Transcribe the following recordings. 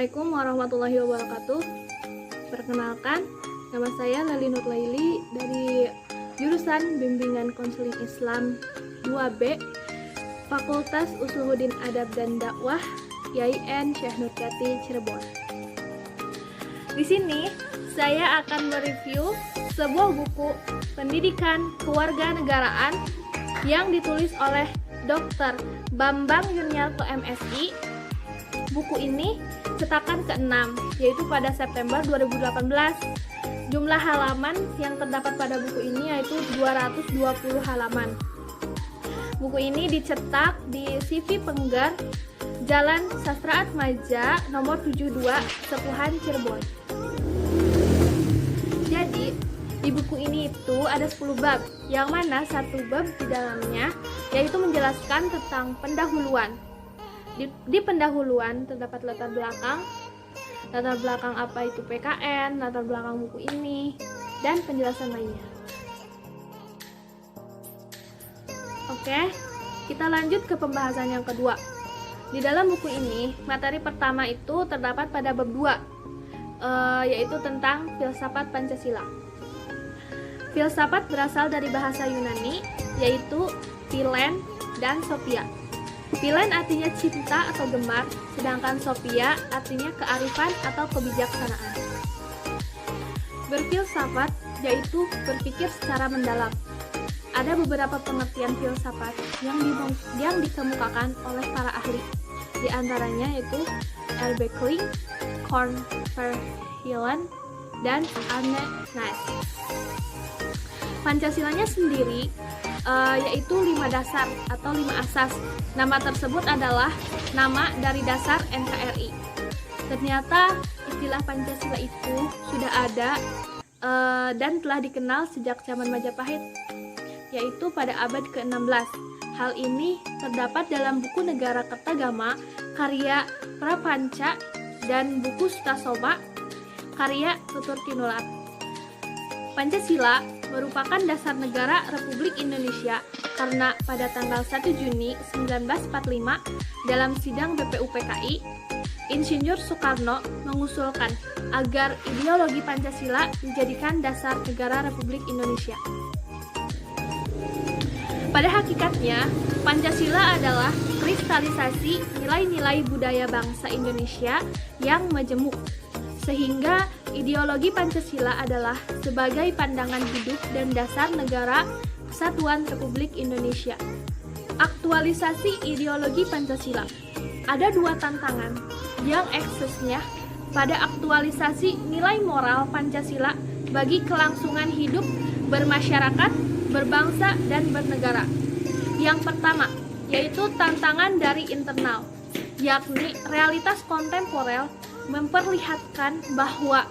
Assalamualaikum warahmatullahi wabarakatuh. Perkenalkan, nama saya Lali Nur Laili dari jurusan Bimbingan Konseling Islam 2B, Fakultas Usuluddin Adab dan Dakwah, YIN Syekh Nurjati, Cirebon. Di sini saya akan mereview sebuah buku pendidikan kewarganegaraan yang ditulis oleh Dr. Bambang Yuniarto MSI. Buku ini cetakan ke-6, yaitu pada September 2018. Jumlah halaman yang terdapat pada buku ini yaitu 220 halaman. Buku ini dicetak di CV Penggar, Jalan Sastra Atmaja, nomor 72, Sepuhan, Cirebon. Jadi, di buku ini itu ada 10 bab, yang mana satu bab di dalamnya yaitu menjelaskan tentang pendahuluan. Di pendahuluan terdapat latar belakang apa itu PKN, latar belakang buku ini, dan penjelasan lainnya. Oke, kita lanjut ke pembahasan yang kedua. Di dalam buku ini, materi pertama itu terdapat pada bab 2, yaitu tentang filsafat Pancasila. Filsafat berasal dari bahasa Yunani, yaitu philen dan sophia. Philen artinya cinta atau gemar, sedangkan sophia artinya kearifan atau kebijaksanaan. Berfilsafat yaitu berpikir secara mendalam. Ada beberapa pengertian filsafat yang dikemukakan oleh para ahli. Di antaranya yaitu R. Berkeley, Korn Verheugen, dan Arne Naess. Pancasilanya sendiri yaitu 5 dasar atau 5 asas. Nama tersebut adalah nama dari dasar NKRI. Ternyata istilah Pancasila itu sudah ada dan telah dikenal sejak zaman Majapahit, yaitu pada abad ke-16. Hal ini terdapat dalam buku Negara Kertagama karya Prapanca dan buku Sutasoma karya Tutur Tinular. Pancasila merupakan dasar negara Republik Indonesia karena pada tanggal 1 Juni 1945 dalam sidang BPUPKI, Insinyur Soekarno mengusulkan agar ideologi Pancasila dijadikan dasar negara Republik Indonesia. Pada hakikatnya, Pancasila adalah kristalisasi nilai-nilai budaya bangsa Indonesia yang majemuk, sehingga ideologi Pancasila adalah sebagai pandangan hidup dan dasar negara Kesatuan Republik Indonesia. Aktualisasi ideologi Pancasila. Ada 2 tantangan yang eksesnya pada aktualisasi nilai moral Pancasila bagi kelangsungan hidup bermasyarakat, berbangsa, dan bernegara. Yang pertama, yaitu tantangan dari internal, yakni realitas kontemporer memperlihatkan bahwa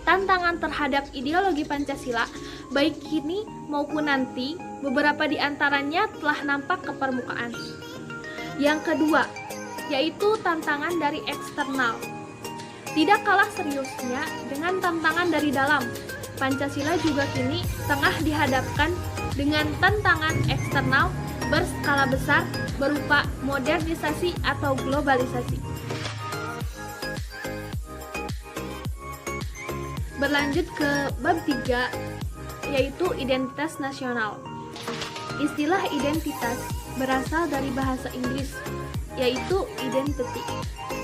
tantangan terhadap ideologi Pancasila, baik kini maupun nanti, beberapa di antaranya telah nampak ke permukaan. Yang kedua, yaitu tantangan dari eksternal. Tidak kalah seriusnya dengan tantangan dari dalam, Pancasila juga kini tengah dihadapkan dengan tantangan eksternal berskala besar berupa modernisasi atau globalisasi. Berlanjut ke bab 3, yaitu identitas nasional. Istilah identitas berasal dari bahasa Inggris, yaitu identity,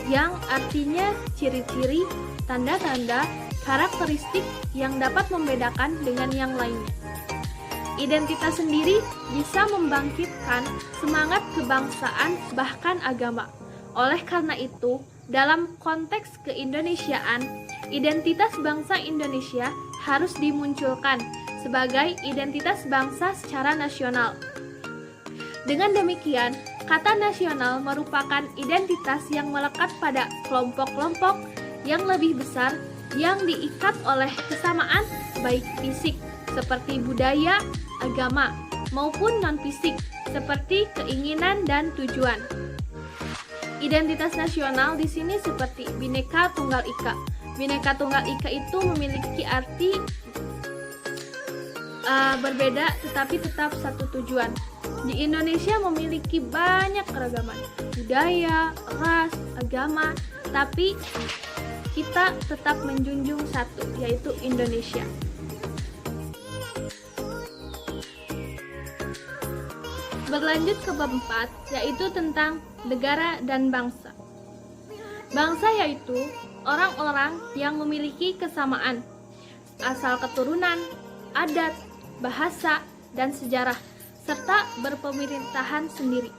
yang artinya ciri-ciri, tanda-tanda, karakteristik yang dapat membedakan dengan yang lainnya. Identitas sendiri bisa membangkitkan semangat kebangsaan bahkan agama. Oleh karena itu, dalam konteks keindonesiaan, identitas bangsa Indonesia harus dimunculkan sebagai identitas bangsa secara nasional. Dengan demikian, kata nasional merupakan identitas yang melekat pada kelompok-kelompok yang lebih besar yang diikat oleh kesamaan baik fisik seperti budaya, agama, maupun non-fisik seperti keinginan dan tujuan. Identitas nasional di sini seperti Bhinneka Tunggal Ika. Bhinneka Tunggal Ika itu memiliki arti berbeda tetapi tetap satu tujuan. Di Indonesia memiliki banyak keragaman budaya, ras, agama, tetapi kita tetap menjunjung satu, yaitu Indonesia. Berlanjut ke bab 4, yaitu tentang negara dan bangsa. Bangsa yaitu orang-orang yang memiliki kesamaan asal keturunan, adat, bahasa, dan sejarah, serta berpemerintahan sendiri.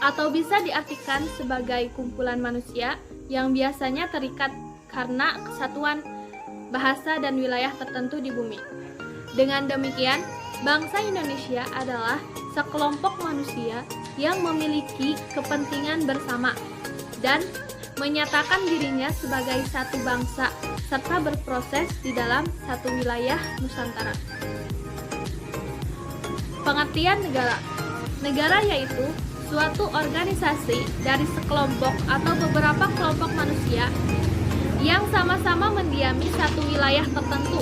Atau bisa diartikan sebagai kumpulan manusia yang biasanya terikat karena kesatuan bahasa dan wilayah tertentu di bumi. Dengan demikian, bangsa Indonesia adalah sekelompok manusia yang memiliki kepentingan bersama dan menyatakan dirinya sebagai satu bangsa serta berproses di dalam satu wilayah Nusantara. Pengertian negara. Negara yaitu suatu organisasi dari sekelompok atau beberapa kelompok manusia yang sama-sama mendiami satu wilayah tertentu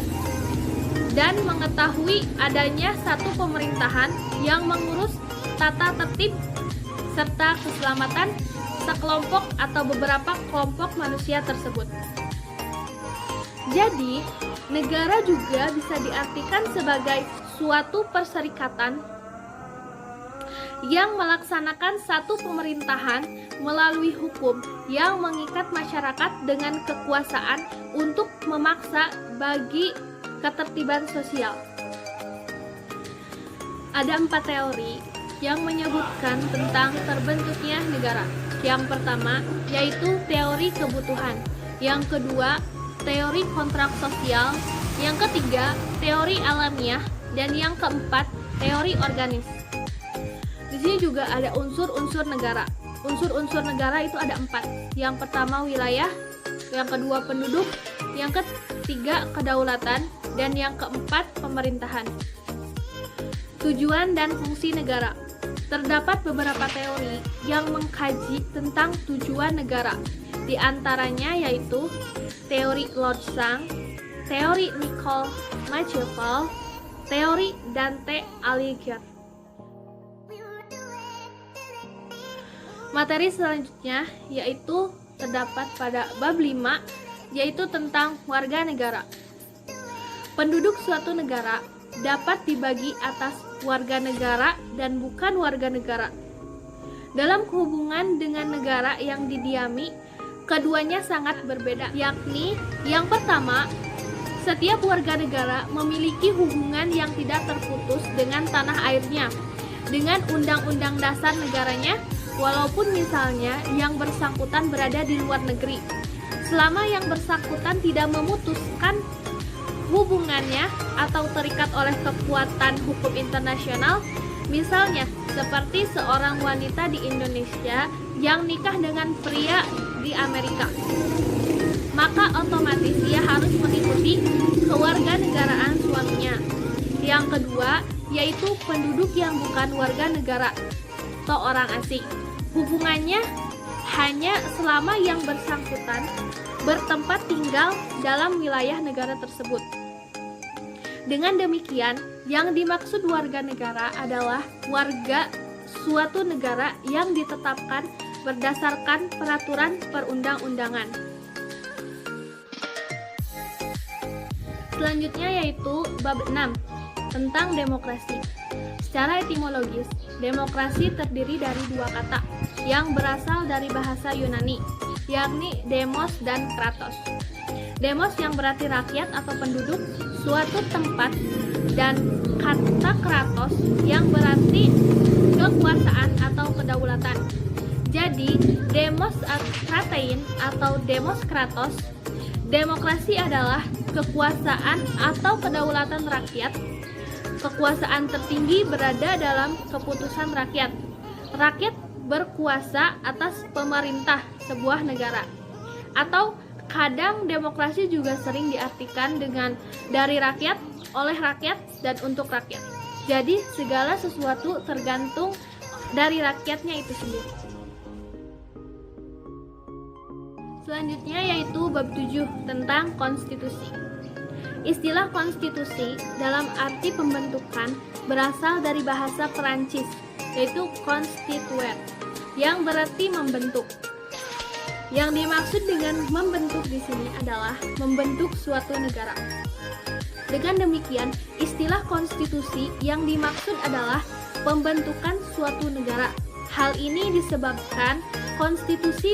dan mengetahui adanya satu pemerintahan yang mengurus tata tertib serta keselamatan sekelompok atau beberapa kelompok manusia tersebut. Jadi, negara juga bisa diartikan sebagai suatu perserikatan yang melaksanakan satu pemerintahan melalui hukum yang mengikat masyarakat dengan kekuasaan untuk memaksa bagi ketertiban sosial. Ada 4 teori yang menyebutkan tentang terbentuknya negara. Yang pertama yaitu teori kebutuhan, yang kedua teori kontrak sosial, yang ketiga teori alamiah, dan yang keempat teori organis. Di sini juga ada unsur-unsur negara. Unsur-unsur negara itu ada 4. Yang pertama wilayah, yang kedua penduduk, yang ketiga kedaulatan, dan yang keempat pemerintahan. Tujuan dan fungsi negara. Terdapat beberapa teori yang mengkaji tentang tujuan negara. Di antaranya yaitu teori Lord Sang, teori Nicole Machiavelli, teori Dante Alighieri. Materi selanjutnya yaitu terdapat pada bab 5, yaitu tentang warga negara. Penduduk suatu negara dapat dibagi atas warga negara dan bukan warga negara. Dalam hubungan dengan negara yang didiami, keduanya sangat berbeda, yakni yang pertama, setiap warga negara memiliki hubungan yang tidak terputus dengan tanah airnya, dengan undang-undang dasar negaranya, walaupun misalnya yang bersangkutan berada di luar negeri. Selama yang bersangkutan tidak memutuskan hubungannya atau terikat oleh kekuatan hukum internasional, misalnya seperti seorang wanita di Indonesia yang nikah dengan pria di Amerika, maka otomatis ia harus mengikuti kewarganegaraan suaminya. Yang kedua yaitu penduduk yang bukan warga negara atau orang asing. Hubungannya hanya selama yang bersangkutan bertempat tinggal dalam wilayah negara tersebut. Dengan demikian, yang dimaksud warga negara adalah warga suatu negara yang ditetapkan berdasarkan peraturan perundang-undangan. Selanjutnya yaitu bab 6 tentang demokrasi. Secara etimologis, demokrasi terdiri dari 2 kata yang berasal dari bahasa Yunani, yakni demos dan kratos. Demos yang berarti rakyat atau penduduk suatu tempat, dan kata kratos yang berarti kekuasaan atau kedaulatan. Jadi, demos kratein atau demos kratos, demokrasi adalah kekuasaan atau kedaulatan rakyat. Kekuasaan tertinggi berada dalam keputusan rakyat. Rakyat berkuasa atas pemerintah sebuah negara. Atau kadang demokrasi juga sering diartikan dengan dari rakyat, oleh rakyat, dan untuk rakyat. Jadi segala sesuatu tergantung dari rakyatnya itu sendiri. Selanjutnya yaitu bab 7 tentang konstitusi. Istilah konstitusi dalam arti pembentukan berasal dari bahasa Perancis, yaitu constituer, yang berarti membentuk. Yang dimaksud dengan membentuk di sini adalah membentuk suatu negara. Dengan demikian, istilah konstitusi yang dimaksud adalah pembentukan suatu negara. Hal ini disebabkan konstitusi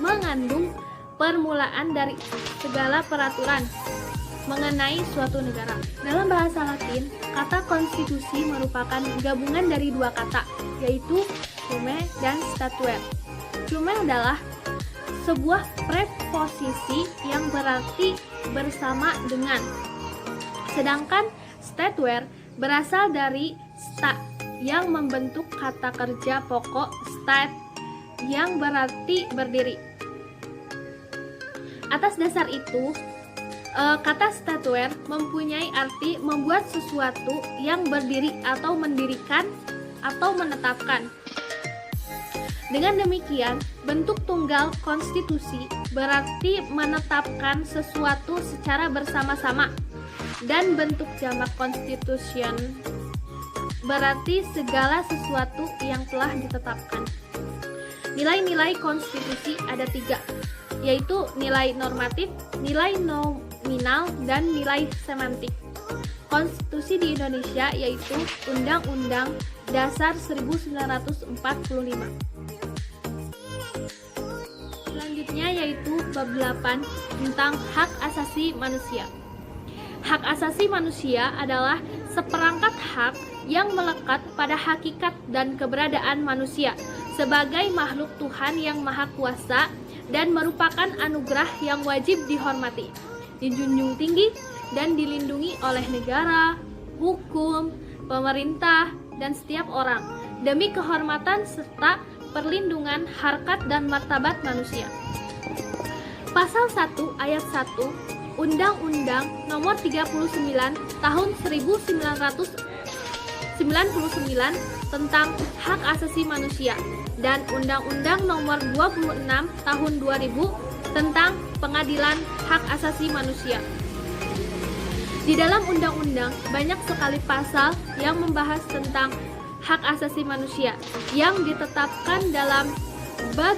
mengandung permulaan dari segala peraturan mengenai suatu negara. Dalam bahasa Latin, kata konstitusi merupakan gabungan dari dua kata, yaitu sume dan statuer. Sume adalah sebuah preposisi yang berarti bersama dengan. Sedangkan statuer berasal dari sta yang membentuk kata kerja pokok stat yang berarti berdiri. Atas dasar itu, kata statuer mempunyai arti membuat sesuatu yang berdiri atau mendirikan atau menetapkan. Dengan demikian, bentuk tunggal konstitusi berarti menetapkan sesuatu secara bersama-sama, dan bentuk jamak constitution berarti segala sesuatu yang telah ditetapkan. Nilai-nilai konstitusi ada 3, yaitu nilai normatif, nilai nominal, dan nilai semantik. Konstitusi di Indonesia yaitu Undang-Undang Dasar 1945. Selanjutnya yaitu bab 8 tentang hak asasi manusia. Hak asasi manusia adalah seperangkat hak yang melekat pada hakikat dan keberadaan manusia sebagai makhluk Tuhan yang Maha Kuasa dan merupakan anugerah yang wajib dihormati, dijunjung tinggi, dan dilindungi oleh negara, hukum, pemerintah, dan setiap orang demi kehormatan serta perlindungan harkat dan martabat manusia. Pasal 1 ayat 1 Undang-Undang Nomor 39 Tahun 1999 tentang Hak Asasi Manusia dan Undang-Undang Nomor 26 Tahun 2000 tentang Pengadilan Hak Asasi Manusia. Di dalam undang-undang banyak sekali pasal yang membahas tentang hak asasi manusia yang ditetapkan dalam bab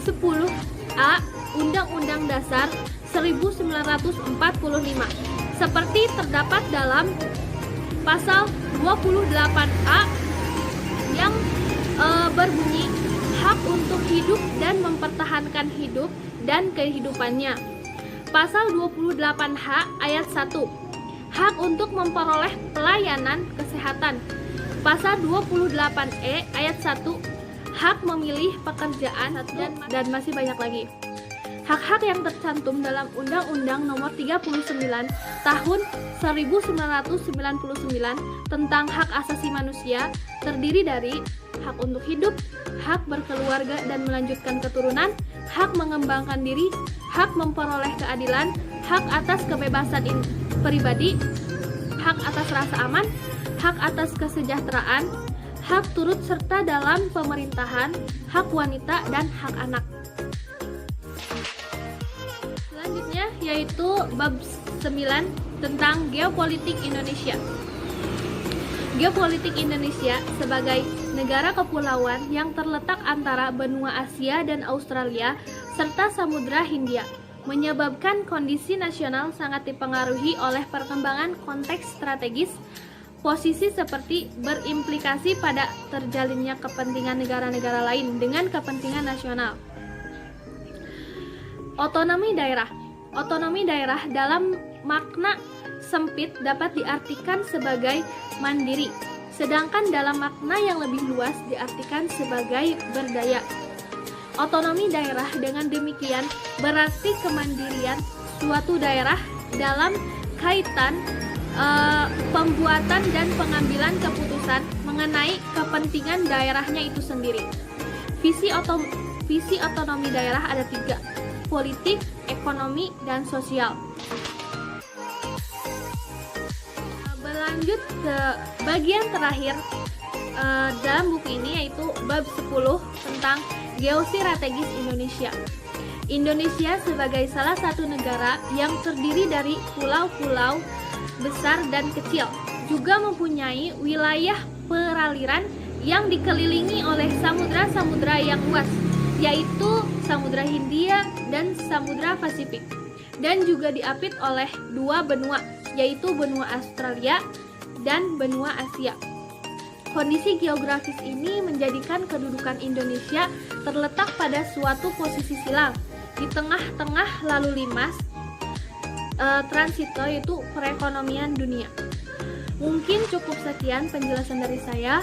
10A Undang-Undang Dasar 1945 seperti terdapat dalam pasal 28A yang berbunyi hak untuk hidup dan mempertahankan hidup dan kehidupannya. Pasal 28H ayat 1 hak untuk memperoleh pelayanan kesehatan. Pasal 28E ayat 1 hak memilih pekerjaan dan masih banyak lagi. Hak-hak yang tercantum dalam Undang-Undang Nomor 39 Tahun 1999 tentang Hak Asasi Manusia terdiri dari hak untuk hidup, hak berkeluarga dan melanjutkan keturunan, hak mengembangkan diri, hak memperoleh keadilan, hak atas kebebasan pribadi, hak atas rasa aman, hak atas kesejahteraan, hak turut serta dalam pemerintahan, hak wanita, dan hak anak. Selanjutnya yaitu bab 9 tentang geopolitik Indonesia. Geopolitik Indonesia sebagai negara kepulauan yang terletak antara benua Asia dan Australia serta Samudra Hindia menyebabkan kondisi nasional sangat dipengaruhi oleh perkembangan konteks strategis. Posisi seperti berimplikasi pada terjalinnya kepentingan negara-negara lain dengan kepentingan nasional. Otonomi daerah. Otonomi daerah dalam makna sempit dapat diartikan sebagai mandiri, sedangkan dalam makna yang lebih luas diartikan sebagai berdaya. Otonomi daerah dengan demikian berarti kemandirian suatu daerah dalam kaitan pembuatan dan pengambilan keputusan mengenai kepentingan daerahnya itu sendiri. Visi otonomi daerah ada 3, politik, ekonomi, dan sosial. Berlanjut ke bagian terakhir dalam buku ini yaitu bab 10 tentang geostrategis Indonesia. Indonesia sebagai salah satu negara yang terdiri dari pulau-pulau besar dan kecil, juga mempunyai wilayah peraliran yang dikelilingi oleh samudra-samudra yang luas, yaitu Samudra Hindia, dan Samudra Pasifik, dan juga diapit oleh dua benua, yaitu benua Australia dan benua Asia. Kondisi geografis ini menjadikan kedudukan Indonesia terletak pada suatu posisi silang di tengah-tengah lalu lintas transito, yaitu perekonomian dunia. Mungkin cukup sekian penjelasan dari saya.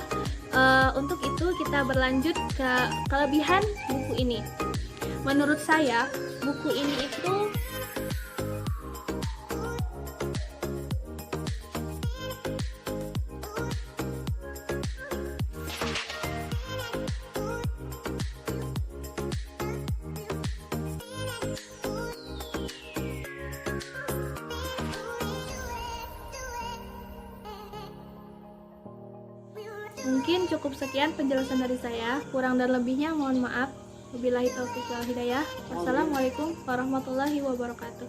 Untuk itu kita berlanjut ke kelebihan buku ini. Menurut saya, buku ini itu mungkin cukup sekian penjelasan dari saya. Kurang dan lebihnya mohon maaf. Wabillahi taufiq wal hidayah. Wassalamualaikum warahmatullahi wabarakatuh.